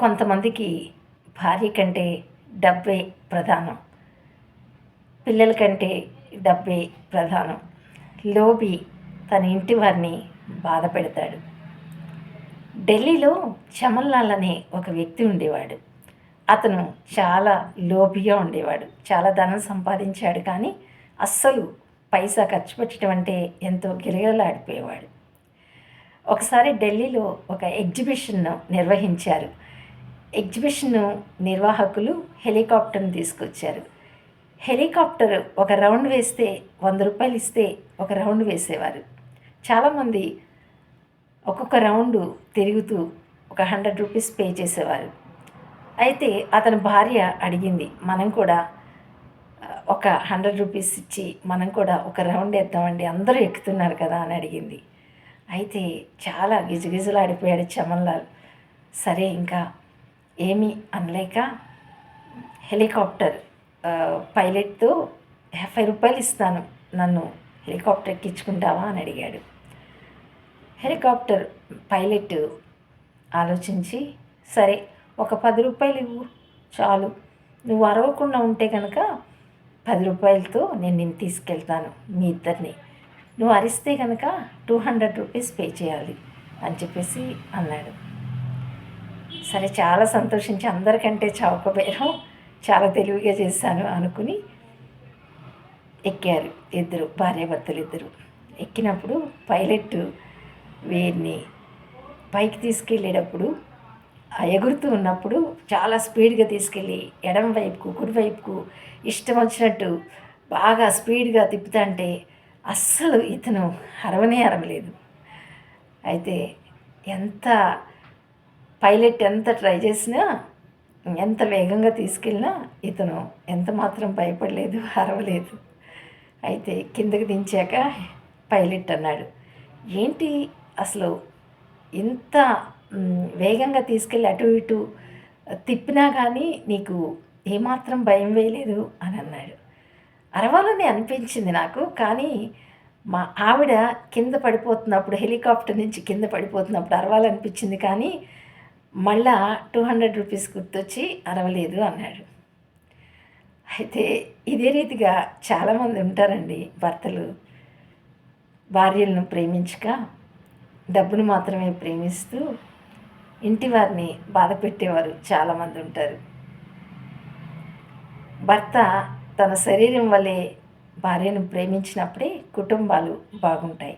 కొంతమందికి భార్య కంటే డబ్బే ప్రధానం, పిల్లల కంటే డబ్బే ప్రధానం. లోబి తన ఇంటి వారిని బాధ పెడతాడు. ఢిల్లీలో చమన్లాల్ అనే ఒక వ్యక్తి ఉండేవాడు. అతను చాలా లోబిగా ఉండేవాడు. చాలా ధనం సంపాదించాడు, కానీ అస్సలు పైసా ఖర్చు పెట్టడం అంటే ఎంతో గిలగిలలాడిపోయేవాడు. ఒకసారి ఢిల్లీలో ఒక ఎగ్జిబిషన్ నిర్వహించారు. ఎగ్జిబిషన్ నిర్వాహకులు హెలికాప్టర్ని తీసుకొచ్చారు. హెలికాప్టర్ ఒక రౌండ్ వేస్తే 100 రూపాయలు ఇస్తే ఒక రౌండ్ వేసేవారు. చాలామంది ఒక్కొక్క రౌండు తిరుగుతూ ఒక 100 రూపీస్ పే చేసేవారు. అయితే అతని భార్య అడిగింది, మనం కూడా ఒక 100 రూపీస్ ఇచ్చి మనం కూడా ఒక రౌండ్ వేద్దామండి, అందరూ ఎక్కుతున్నారు కదా అని అడిగింది. అయితే చాలా గిజగిజలాడిపోయాడు చమన్లాల్. సరే ఇంకా ఏమీ అనలేక హెలికాప్టర్ పైలట్తో 50 రూపాయలు ఇస్తాను, నన్ను హెలికాప్టర్ ఎక్కించుకుంటావా అని అడిగాడు. హెలికాప్టర్ పైలట్ ఆలోచించి, సరే ఒక 10 రూపాయలు ఇవ్వు చాలు, నువ్వు అరవకుండా ఉంటే కనుక 10 రూపాయలతో నేను నిన్ను తీసుకెళ్తాను మీ ఇద్దరిని, నువ్వు అరిస్తే కనుక 200 రూపీస్ పే చేయాలి అని చెప్పేసి అన్నాడు. సరే చాలా సంతోషించి, అందరికంటే చౌక బేరం చాలా తెలివిగా చేశాను అనుకుని ఎక్కారు ఇద్దరు, భార్యాభర్తలు ఇద్దరు. ఎక్కినప్పుడు పైలట్ వీరిని పైకి తీసుకెళ్ళేటప్పుడు ఎగురుతూ ఉన్నప్పుడు చాలా స్పీడ్గా తీసుకెళ్ళి ఎడమ వైపుకు కుడివైపుకు ఇష్టం వచ్చినట్టు బాగా స్పీడ్గా తిప్పుతుంటే అస్సలు ఇతను అరవలేదు. అయితే ఎంత పైలట్ ఎంత ట్రై చేసినా, ఎంత వేగంగా తీసుకెళ్ళినా ఇతను ఎంత మాత్రం భయపడలేదు, అరవలేదు. అయితే కిందకి దించాక పైలట్ అన్నాడు, ఏంటి అసలు ఇంత వేగంగా తీసుకెళ్ళి అటు ఇటు తిప్పినా కానీ నీకు ఏమాత్రం భయం వేయలేదు అని అన్నాడు. అరవాలని అనిపించింది నాకు, కానీ మా ఆవిడ కింద పడిపోతున్నప్పుడు, హెలికాప్టర్ నుంచి కింద పడిపోతున్నప్పుడు అరవాలనిపించింది, కానీ మళ్ళా 200 రూపీస్ గుర్తొచ్చి అరవలేదు అన్నాడు. అయితే ఇదే రీతిగా చాలామంది ఉంటారండి, భర్తలు భార్యలను ప్రేమించక డబ్బును మాత్రమే ప్రేమిస్తూ ఇంటి వారిని బాధ పెట్టేవారు చాలామంది ఉంటారు. భర్త తన శరీరం వల్లే భార్యను ప్రేమించినప్పుడే కుటుంబాలు బాగుంటాయి.